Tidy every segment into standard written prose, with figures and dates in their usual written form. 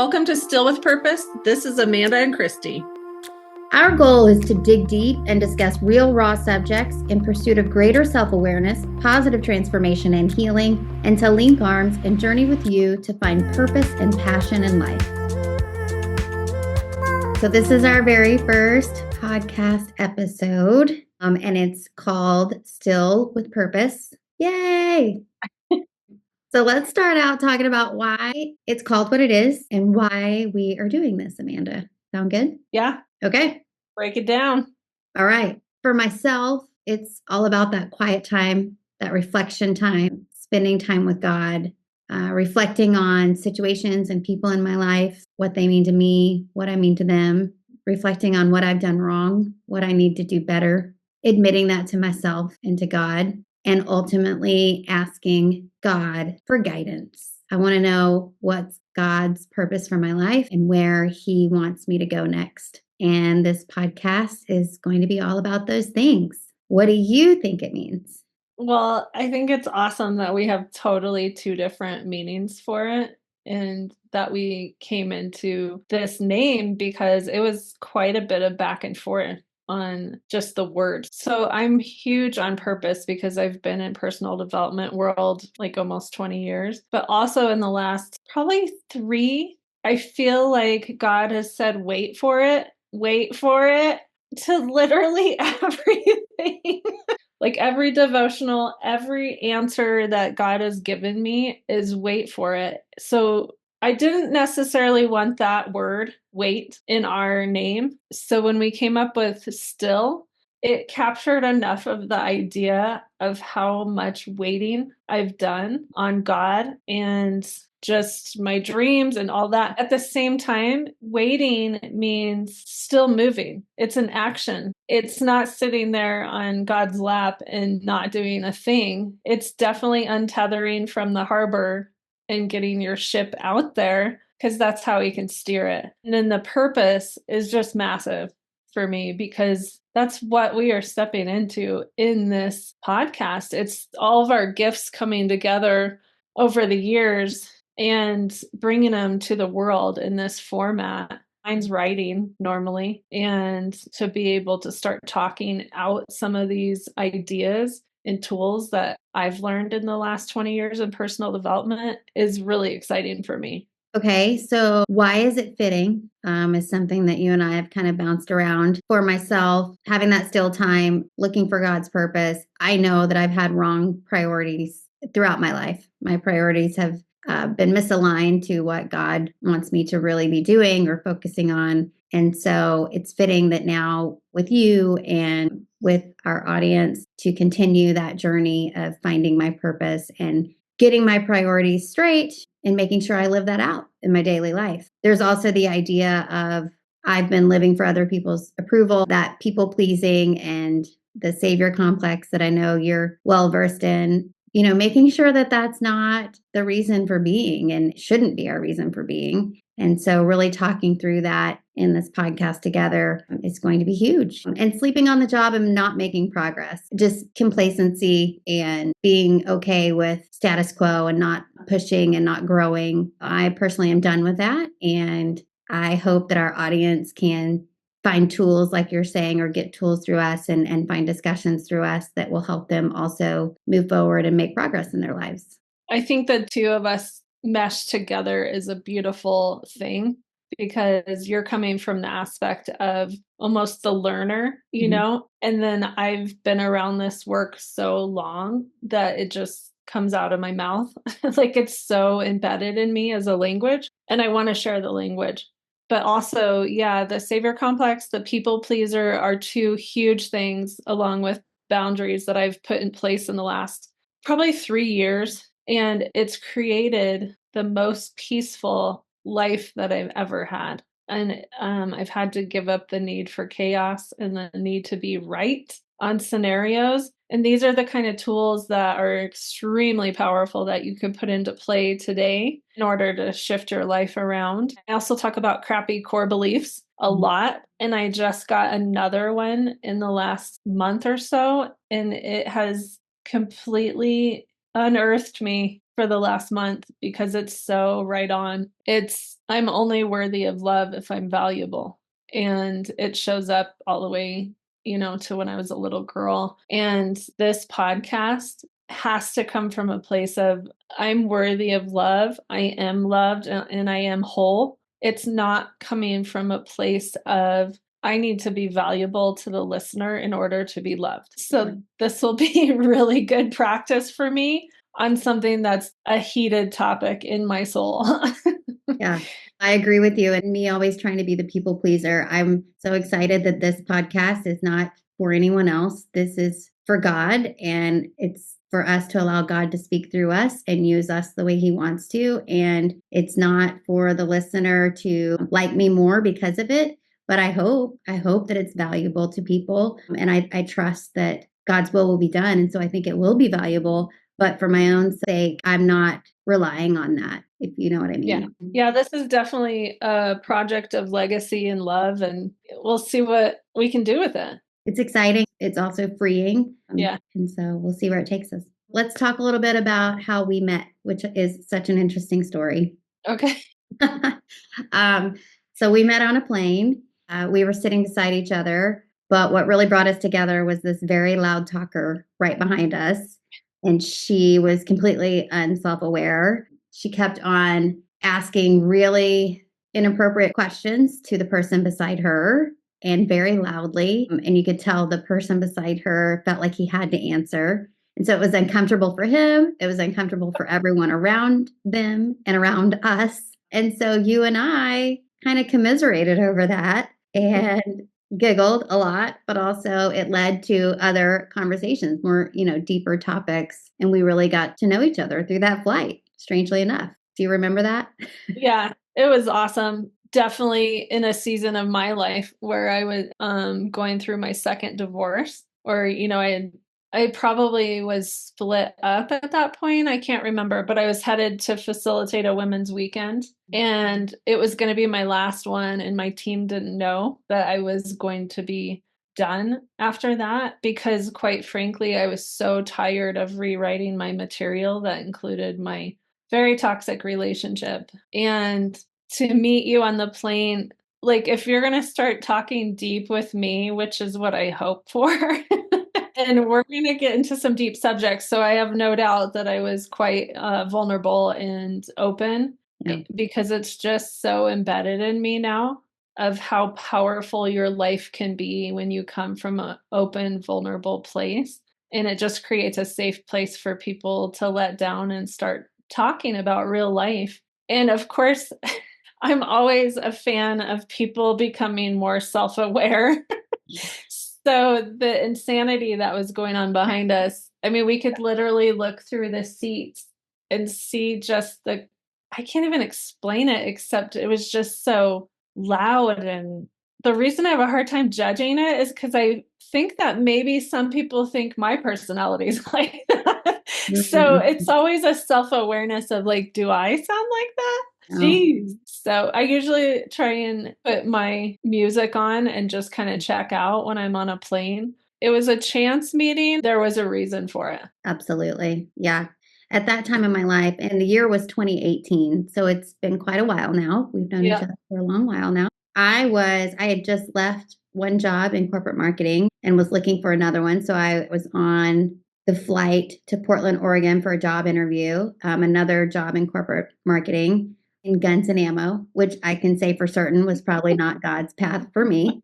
Welcome to Still with Purpose. This is Amanda and Christy. Our goal is to dig deep and discuss real, raw subjects in pursuit of greater self-awareness, positive transformation and healing, and to link arms and journey with you to find purpose and passion in life. So this is our very first podcast episode, and it's called Still with Purpose. Yay! So let's start out talking about why it's called what it is and why we are doing this, Amanda. Sound good? Yeah. Okay. Break it down. All right. For myself, it's all about that quiet time, that reflection time, spending time with God, reflecting on situations and people in my life, what they mean to me, what I mean to them, reflecting on what I've done wrong, what I need to do better, admitting that to myself and to God, and ultimately asking God for guidance. I want to know what's God's purpose for my life and where He wants me to go next. And this podcast is going to be all about those things. What do you think it means? Well, I think it's awesome that we have totally two different meanings for it and that we came into this name because it was quite a bit of back and forth on just the word. So I'm huge on purpose because I've been in personal development world like almost 20 years, but also in the last probably 3, I feel like God has said, wait for it to literally everything. Like every devotional, every answer that God has given me is wait for it. So I didn't necessarily want that word, wait, in our name. So when we came up with still, it captured enough of the idea of how much waiting I've done on God and just my dreams and all that. At the same time, waiting means still moving. It's an action. It's not sitting there on God's lap and not doing a thing. It's definitely untethering from the harbor and getting your ship out there because that's how He can steer it. And then the purpose is just massive for me because that's what we are stepping into in this podcast. It's all of our gifts coming together over the years and bringing them to the world in this format. Mine's writing normally, and to be able to start talking out some of these ideas and tools that I've learned in the last 20 years in personal development is really exciting for me. Okay, so why is it fitting is something that you and I have kind of bounced around. For myself, having that still time, looking for God's purpose, I know that I've had wrong priorities throughout my life. My priorities have been misaligned to what God wants me to really be doing or focusing on. And so it's fitting that now with you and with our audience to continue that journey of finding my purpose and getting my priorities straight and making sure I live that out in my daily life. There's also the idea of I've been living for other people's approval, that people pleasing and the savior complex that I know you're well versed in. You know, making sure that that's not the reason for being and shouldn't be our reason for being. And so really talking through that in this podcast together is going to be huge. And sleeping on the job and not making progress, just complacency and being okay with status quo and not pushing and not growing. I personally am done with that. And I hope that our audience can find tools like you're saying, or get tools through us and find discussions through us that will help them also move forward and make progress in their lives. I think the two of us mesh together is a beautiful thing because you're coming from the aspect of almost the learner, you know, and then I've been around this work so long that it just comes out of my mouth. Like it's so embedded in me as a language, and I want to share the language. But also, yeah, the savior complex, the people pleaser are two huge things along with boundaries that I've put in place in the last probably 3 years. And it's created the most peaceful life that I've ever had. And I've had to give up the need for chaos and the need to be right on scenarios. And these are the kind of tools that are extremely powerful that you can put into play today in order to shift your life around. I also talk about crappy core beliefs a lot. And I just got another one in the last month or so. And it has completely unearthed me for the last month because it's so right on. It's, I'm only worthy of love if I'm valuable. And it shows up all the way, to when I was a little girl. And this podcast has to come from a place of I'm worthy of love. I am loved and I am whole. It's not coming from a place of I need to be valuable to the listener in order to be loved. So this will be really good practice for me on something that's a heated topic in my soul. Yeah, I agree with you. And me always trying to be the people pleaser. I'm so excited that this podcast is not for anyone else. This is for God, and it's for us to allow God to speak through us and use us the way he wants to. And it's not for the listener to like me more because of it. But I hope that it's valuable to people. And I trust that God's will be done. And so I think it will be valuable. But for my own sake, I'm not relying on that, if you know what I Yeah. mean. Yeah, this is definitely a project of legacy and love, and we'll see what we can do with it. It's exciting. It's also freeing. Yeah. And so we'll see where it takes us. Let's talk a little bit about how we met, which is such an interesting story. Okay. um, so we met on a plane. We were sitting beside each other. But what really brought us together was this very loud talker right behind us. And she was completely unself aware. She kept on asking really inappropriate questions to the person beside her and very loudly. And you could tell the person beside her felt like he had to answer. And so it was uncomfortable for him. It was uncomfortable for everyone around them and around us. And so you and I kind of commiserated over that and giggled a lot, but also it led to other conversations, more, deeper topics. And we really got to know each other through that flight, strangely enough. Do you remember that? Yeah, it was awesome. Definitely in a season of my life where I was going through my second divorce, or I probably was split up at that point. I can't remember, but I was headed to facilitate a women's weekend, and it was going to be my last one, and my team didn't know that I was going to be done after that because quite frankly, I was so tired of rewriting my material that included my very toxic relationship. And to meet you on the plane, like if you're going to start talking deep with me, which is what I hope for, and we're going to get into some deep subjects. So I have no doubt that I was quite vulnerable and open because it's just so embedded in me now of how powerful your life can be when you come from an open, vulnerable place. And it just creates a safe place for people to let down and start talking about real life. And of course, I'm always a fan of people becoming more self-aware. So the insanity that was going on behind us, I mean, we could literally look through the seats and see just I can't even explain it, except it was just so loud. And the reason I have a hard time judging it is because I think that maybe some people think my personality is like that. So it's always a self-awareness of like, do I sound like that? Jeez. So I usually try and put my music on and just kind of check out when I'm on a plane. It was a chance meeting. There was a reason for it. Absolutely. Yeah. At that time in my life, and the year was 2018. So it's been quite a while now. We've known each other for a long while now. I had just left one job in corporate marketing and was looking for another one. So I was on the flight to Portland, Oregon for a job interview, another job in corporate marketing in guns and ammo, which I can say for certain was probably not God's path for me.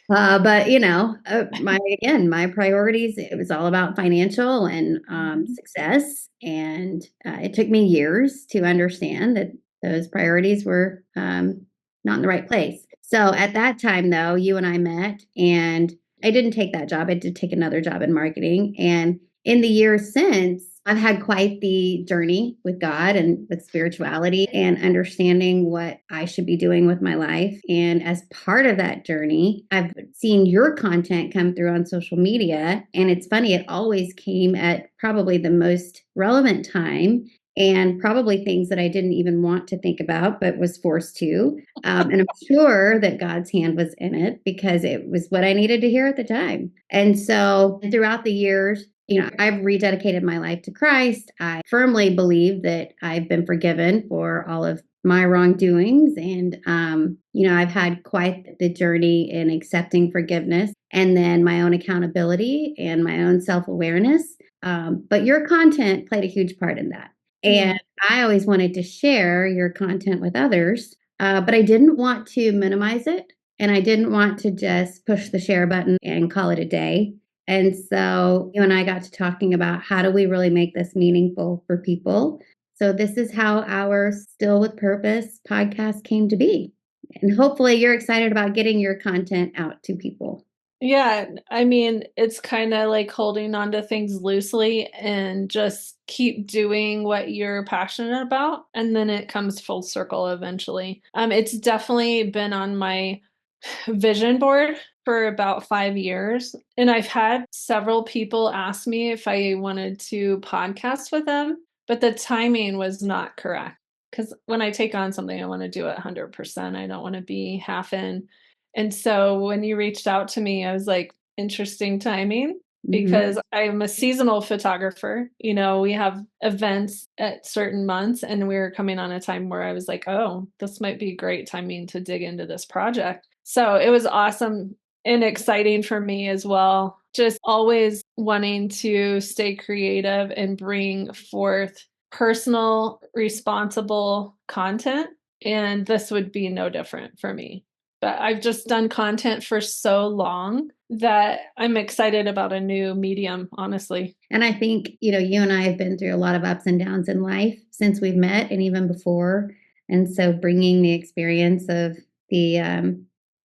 But my priorities, it was all about financial and success. And it took me years to understand that those priorities were not in the right place. So at that time, though, you and I met, and I didn't take that job. I did take another job in marketing. And in the years since, I've had quite the journey with God and with spirituality and understanding what I should be doing with my life. And as part of that journey, I've seen your content come through on social media. And it's funny, it always came at probably the most relevant time and probably things that I didn't even want to think about, but was forced to. And I'm sure that God's hand was in it because it was what I needed to hear at the time. And so throughout the years, I've rededicated my life to Christ. I firmly believe that I've been forgiven for all of my wrongdoings. And, I've had quite the journey in accepting forgiveness and then my own accountability and my own self awareness. But your content played a huge part in that. And I always wanted to share your content with others, but I didn't want to minimize it. And I didn't want to just push the share button and call it a day. And so you and I got to talking about how do we really make this meaningful for people. So this is how our Still with Purpose podcast came to be. And hopefully you're excited about getting your content out to people. Yeah, I mean, it's kind of like holding on to things loosely and just keep doing what you're passionate about, and then it comes full circle eventually. It's definitely been on my vision board for about 5 years, and I've had several people ask me if I wanted to podcast with them, but the timing was not correct. Because when I take on something, I want to do it 100%. I don't want to be half in. And so when you reached out to me, I was like, interesting timing because I'm a seasonal photographer. We have events at certain months, and we were coming on a time where I was like, oh, this might be great timing to dig into this project. So it was awesome and exciting for me as well. Just always wanting to stay creative and bring forth personal, responsible content. And this would be no different for me. But I've just done content for so long that I'm excited about a new medium, honestly. And I think, you and I have been through a lot of ups and downs in life since we've met and even before. And so bringing the experience of the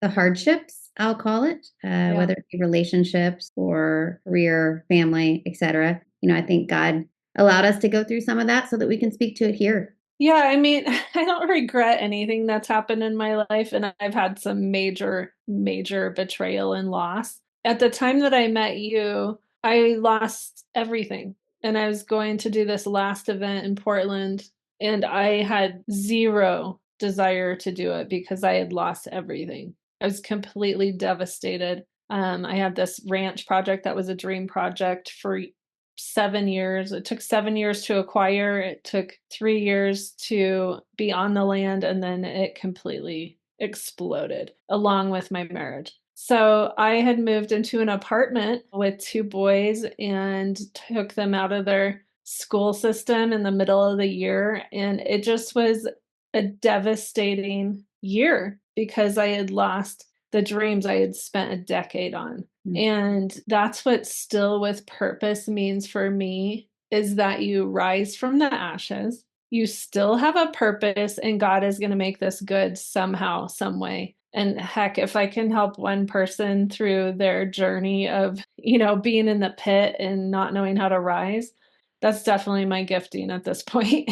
hardships, I'll call it, whether it be relationships or career, family, etc. I think God allowed us to go through some of that so that we can speak to it here. Yeah, I mean, I don't regret anything that's happened in my life, and I've had some major, major betrayal and loss. At the time that I met you, I lost everything, and I was going to do this last event in Portland, and I had zero desire to do it because I had lost everything. I was completely devastated. I had this ranch project that was a dream project for 7 years. It took 7 years to acquire. It took 3 years to be on the land, and then it completely exploded along with my marriage. So I had moved into an apartment with two boys and took them out of their school system in the middle of the year. And it just was a devastating year because I had lost the dreams I had spent a decade on. And that's what Still with Purpose means for me, is that you rise from the ashes. You still have a purpose, and God is going to make this good somehow, some way. And heck, if I can help one person through their journey of, being in the pit and not knowing how to rise, that's definitely my gifting at this point.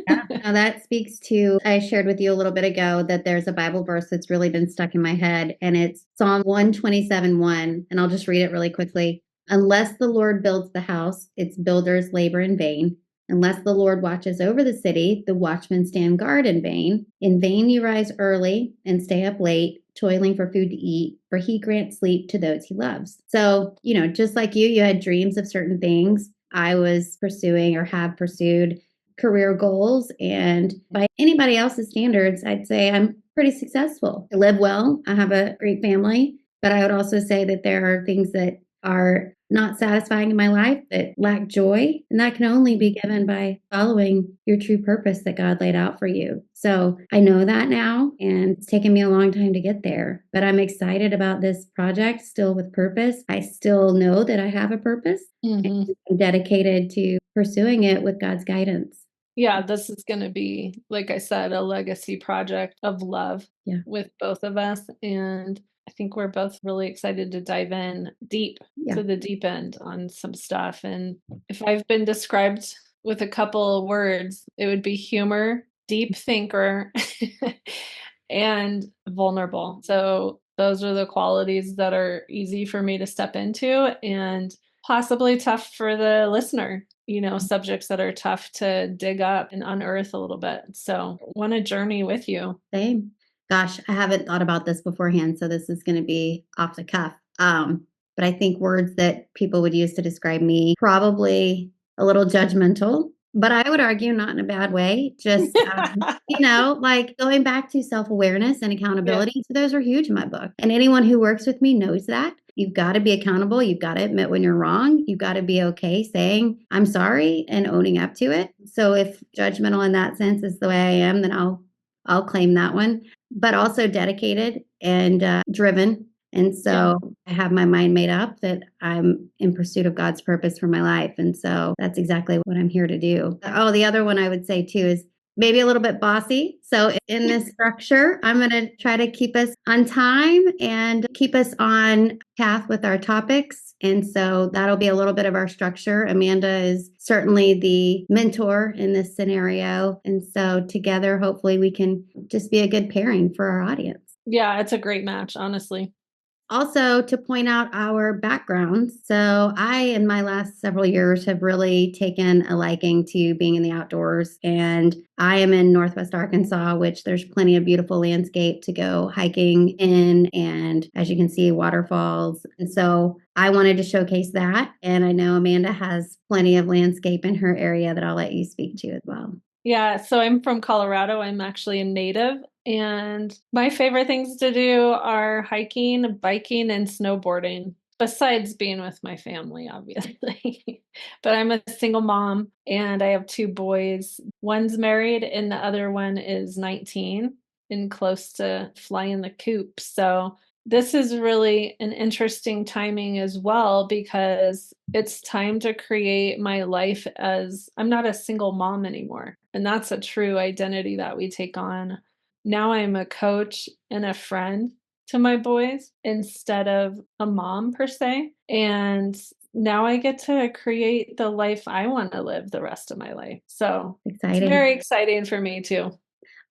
Yeah. Now that speaks to, I shared with you a little bit ago that there's a Bible verse that's really been stuck in my head, and it's Psalm 127:1. And I'll just read it really quickly. Unless the Lord builds the house, its builders labor in vain. Unless the Lord watches over the city, the watchmen stand guard in vain. In vain you rise early and stay up late, toiling for food to eat, for he grants sleep to those he loves. So, just like you had dreams of certain things. I was pursuing or have pursued career goals. And by anybody else's standards, I'd say I'm pretty successful. I live well. I have a great family. But I would also say that there are things that are not satisfying in my life that lack joy. And that can only be given by following your true purpose that God laid out for you. So I know that now, and it's taken me a long time to get there. But I'm excited about this project, Still with Purpose. I still know that I have a purpose. And I'm dedicated to pursuing it with God's guidance. Yeah, this is going to be, like I said, a legacy project of love with both of us. And I think we're both really excited to dive in deep to the deep end on some stuff. And if I've been described with a couple of words, it would be humor, deep thinker, and vulnerable. So those are the qualities that are easy for me to step into and possibly tough for the listener, subjects that are tough to dig up and unearth a little bit. So want to journey with you. Same. Gosh, I haven't thought about this beforehand, so this is going to be off the cuff. but I think words that people would use to describe me probably a little judgmental, but I would argue not in a bad way. Just, like going back to self awareness and Yeah. accountability. So those are huge in my book. And anyone who works with me knows that. You've got to be accountable. You've got to admit when you're wrong. You've got to be okay saying, I'm sorry and owning up to it. So if judgmental in that sense is the way I am, then I'll claim that one, but also dedicated and driven. And Yeah. so I have my mind made up that I'm in pursuit of God's purpose for my life. And so that's exactly what I'm here to do. Oh, the other one I would say too is maybe a little bit bossy. So in this structure, I'm going to try to keep us on time and keep us on path with our topics. And so that'll be a little bit of our structure. Amanda is certainly the mentor in this scenario. And so together, hopefully we can just be a good pairing for our audience. Yeah, it's a great match, honestly. Also, to point out our backgrounds. So, I, in my last several years, have really taken a liking to being in the outdoors. And I am in Northwest Arkansas, which there's plenty of beautiful landscape to go hiking in. And as you can see, waterfalls. And so, I wanted to showcase that. And I know Amanda has plenty of landscape in her area that I'll let you speak to as well. Yeah, so I'm from Colorado. I'm actually a native, and my favorite things to do are hiking, biking, and snowboarding, besides being with my family, obviously. But I'm a single mom, and I have two boys. One's married, and the other one is 19 and close to flying the coop. So this is really an interesting timing as well because it's time to create my life as I'm not a single mom anymore. And that's a true identity that we take on. Now I'm a coach and a friend to my boys instead of a mom per se. And now I get to create the life I want to live the rest of my life. So it's Exciting. very exciting for me too.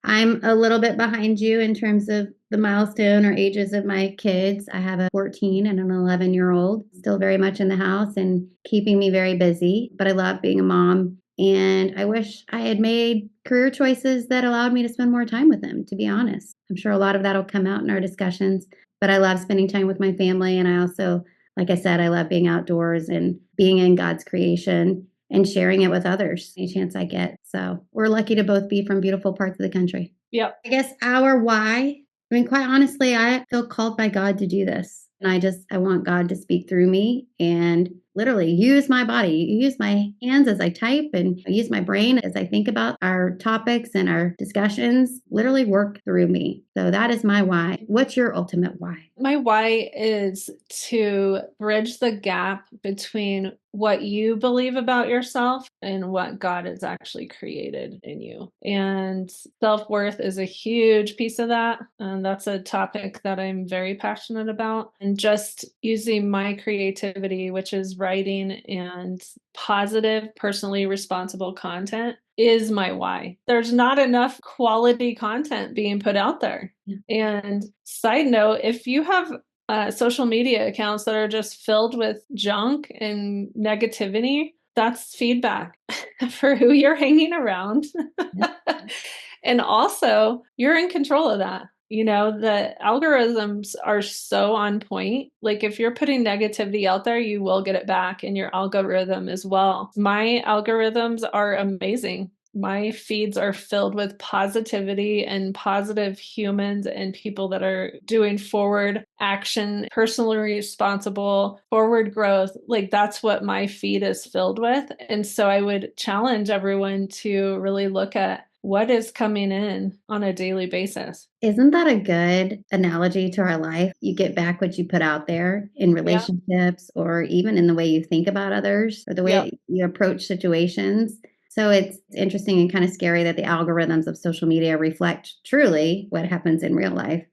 I'm a little bit behind you in terms of the milestone or ages of my kids. I have a 14 and an 11-year-old, still very much in the house and keeping me very busy, but I love being a mom. And I wish I had made career choices that allowed me to spend more time with them, to be honest. I'm sure a lot of that will come out in our discussions, but I love spending time with my family. And I also, like I said, I love being outdoors and being in God's creation and sharing it with others any chance I get. So we're lucky to both be from beautiful parts of the country. Yep. I guess our why, I mean, quite honestly, I feel called by God to do this. And I want God to speak through me and literally use my body, use my hands as I type and use my brain as I think about our topics and our discussions, literally work through me. So that is my why. What's your ultimate why? My why is to bridge the gap between what you believe about yourself and what God has actually created in you. And self-worth is a huge piece of that. And that's a topic that I'm very passionate about. And just using my creativity, which is writing and positive, personally responsible content, is my why. There's not enough quality content being put out there. Yeah. And side note, if you have social media accounts that are just filled with junk and negativity, that's feedback for who you're hanging around. And also, you're in control of that. You know, the algorithms are so on point. Like, if you're putting negativity out there, you will get it back in your algorithm as well. My algorithms are amazing. My feeds are filled with positivity and positive humans and people that are doing forward action, personally responsible, forward growth. Like, that's what my feed is filled with. And so I would challenge everyone to really look at what is coming in on a daily basis. Isn't that a good analogy to our life? You get back what you put out there in Yeah. relationships or even in the way you think about others or the Yep. way you approach situations. So it's interesting and kind of scary that the algorithms of social media reflect truly what happens in real life.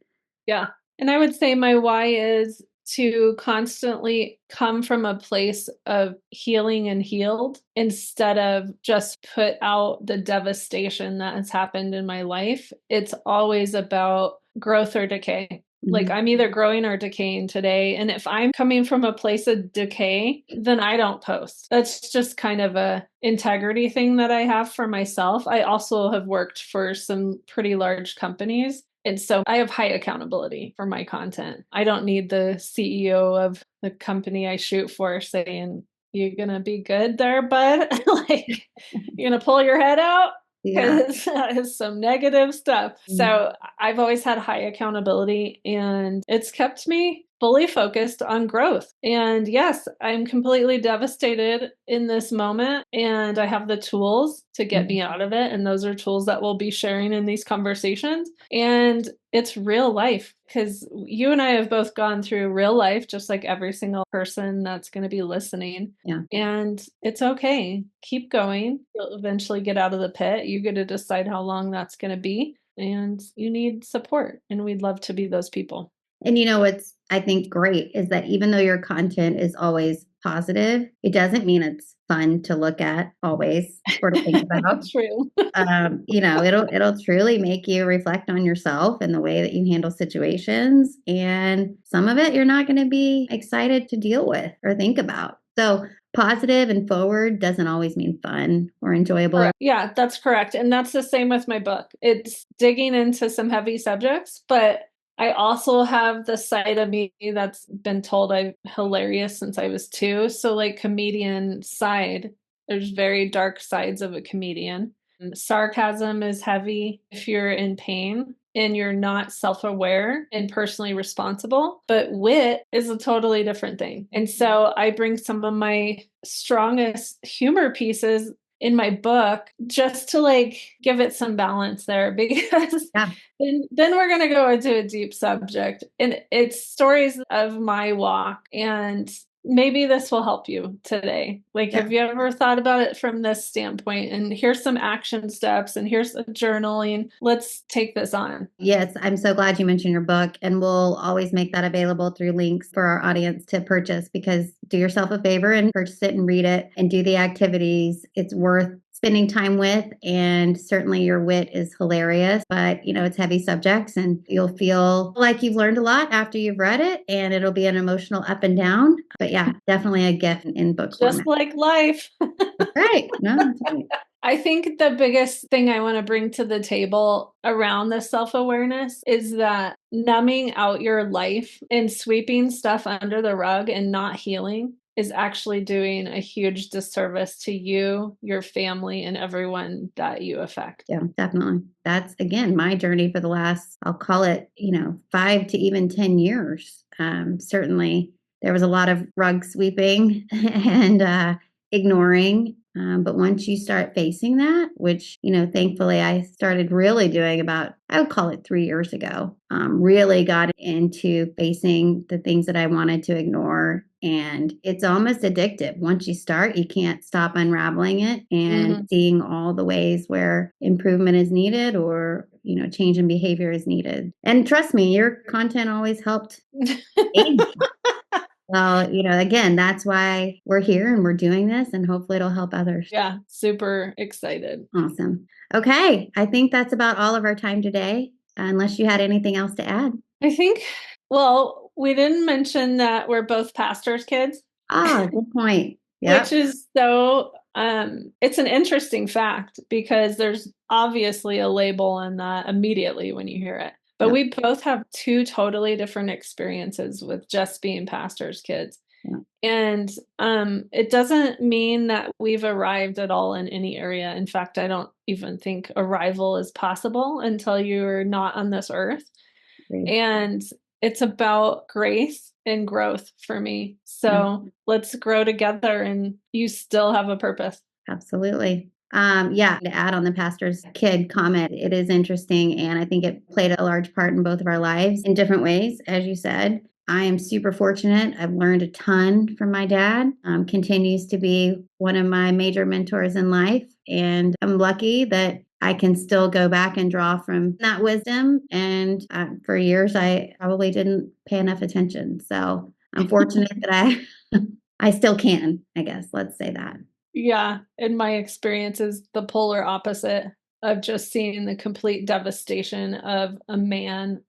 Yeah. And I would say my why is to constantly come from a place of healing and healed instead of just put out the devastation that has happened in my life. It's always about growth or decay. Like, I'm either growing or decaying today. And if I'm coming from a place of decay, then I don't post. That's just kind of a integrity thing that I have for myself. I also have worked for some pretty large companies. And so I have high accountability for my content. I don't need the CEO of the company I shoot for saying, "You gonna be good there, bud?" Like, "You gonna pull your head out?" Yeah. Because that is some negative stuff. Mm. So I've always had high accountability, and it's kept me fully focused on growth. And yes, I'm completely devastated in this moment, and I have the tools to get Mm. me out of it. And those are tools that we'll be sharing in these conversations. And it's real life, because you and I have both gone through real life, just like every single person that's going to be listening. Yeah. And it's okay. Keep going. You'll eventually get out of the pit. You get to decide how long that's going to be. And you need support. And we'd love to be those people. And you know what's, I think, great is that even though your content is always positive, it doesn't mean it's fun to look at always or to think about. True. It'll truly make you reflect on yourself and the way that you handle situations. And some of it you're not going to be excited to deal with or think about. So positive and forward doesn't always mean fun or enjoyable. Correct. Yeah, that's correct. And that's the same with my book. It's digging into some heavy subjects, but I also have the side of me that's been told I'm hilarious since I was 2. So, like, comedian side, there's very dark sides of a comedian. Sarcasm is heavy if you're in pain and you're not self-aware and personally responsible, but wit is a totally different thing. And so I bring some of my strongest humor pieces in my book just to, like, give it some balance there, because Yeah. then we're going to go into a deep subject, and it's stories of my walk, and maybe this will help you today. Like, Yeah. have you ever thought about it from this standpoint? And here's some action steps, and here's a journaling. Let's take this on. Yes, I'm so glad you mentioned your book, and we'll always make that available through links for our audience to purchase, because do yourself a favor and purchase it and read it and do the activities. It's worth spending time with, and certainly your wit is hilarious, but it's heavy subjects, and you'll feel like you've learned a lot after you've read it, and it'll be an emotional up and down. But yeah, definitely a gift in book Just format. like life. That's right. No, that's right. I think the biggest thing I want to bring to the table around this self-awareness is that numbing out your life and sweeping stuff under the rug and not healing is actually doing a huge disservice to you, your family, and everyone that you affect. Yeah, definitely. That's again my journey for the last, I'll call it, 5 to even 10 years. Certainly, there was a lot of rug sweeping and ignoring. But once you start facing that, which, thankfully I started really doing about, I would call it 3 years ago, really got into facing the things that I wanted to ignore. And it's almost addictive. Once you start, you can't stop unraveling it and seeing all the ways where improvement is needed, or, change in behavior is needed. And trust me, your content always helped aid. Well, again, that's why we're here and we're doing this, and hopefully it'll help others. Yeah, super excited. Awesome. Okay. I think that's about all of our time today, unless you had anything else to add. I think, well, we didn't mention that we're both pastors' kids. Ah, good point. Yeah. Which is so, it's an interesting fact, because there's obviously a label on that immediately when you hear it. But Yeah. we both have 2 totally different experiences with just being pastors' kids. Yeah. And it doesn't mean that we've arrived at all in any area. In fact, I don't even think arrival is possible until you're not on this earth. Great. And it's about grace and growth for me. So let's grow together, and you still have a purpose. Absolutely. To add on the pastor's kid comment, it is interesting. And I think it played a large part in both of our lives in different ways, as you said. I am super fortunate. I've learned a ton from my dad, continues to be one of my major mentors in life. And I'm lucky that I can still go back and draw from that wisdom. And for years, I probably didn't pay enough attention. So I'm fortunate that I still can, I guess. Let's say that. Yeah. And my experience is the polar opposite of just seeing the complete devastation of a man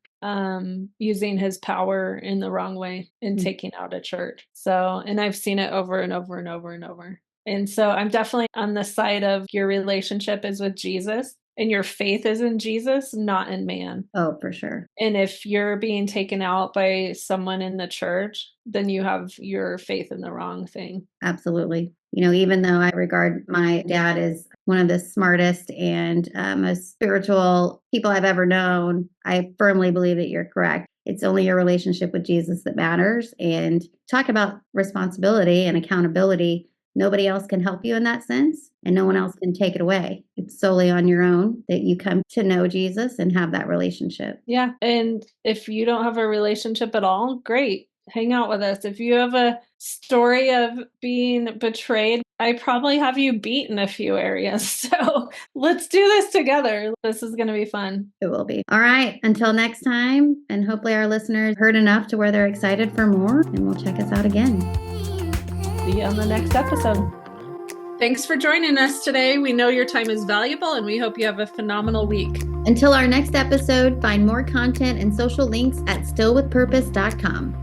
using his power in the wrong way and taking out a church. So, and I've seen it over and over and over and over. And so I'm definitely on the side of your relationship is with Jesus. And your faith is in Jesus, not in man. Oh, for sure. And if you're being taken out by someone in the church, then you have your faith in the wrong thing. Absolutely. Even though I regard my dad as one of the smartest and most spiritual people I've ever known, I firmly believe that you're correct. It's only your relationship with Jesus that matters. And talk about responsibility and accountability. Nobody else can help you in that sense, and no one else can take it away. It's solely on your own that you come to know Jesus and have that relationship. Yeah. And if you don't have a relationship at all, great. Hang out with us. If you have a story of being betrayed, I probably have you beat in a few areas. So let's do this together. This is going to be fun. It will be. All right. Until next time. And hopefully our listeners heard enough to where they're excited for more, and will check us out again. See you on the next episode. Thanks for joining us today. We know your time is valuable, and we hope you have a phenomenal week. Until our next episode, find more content and social links at stillwithpurpose.com.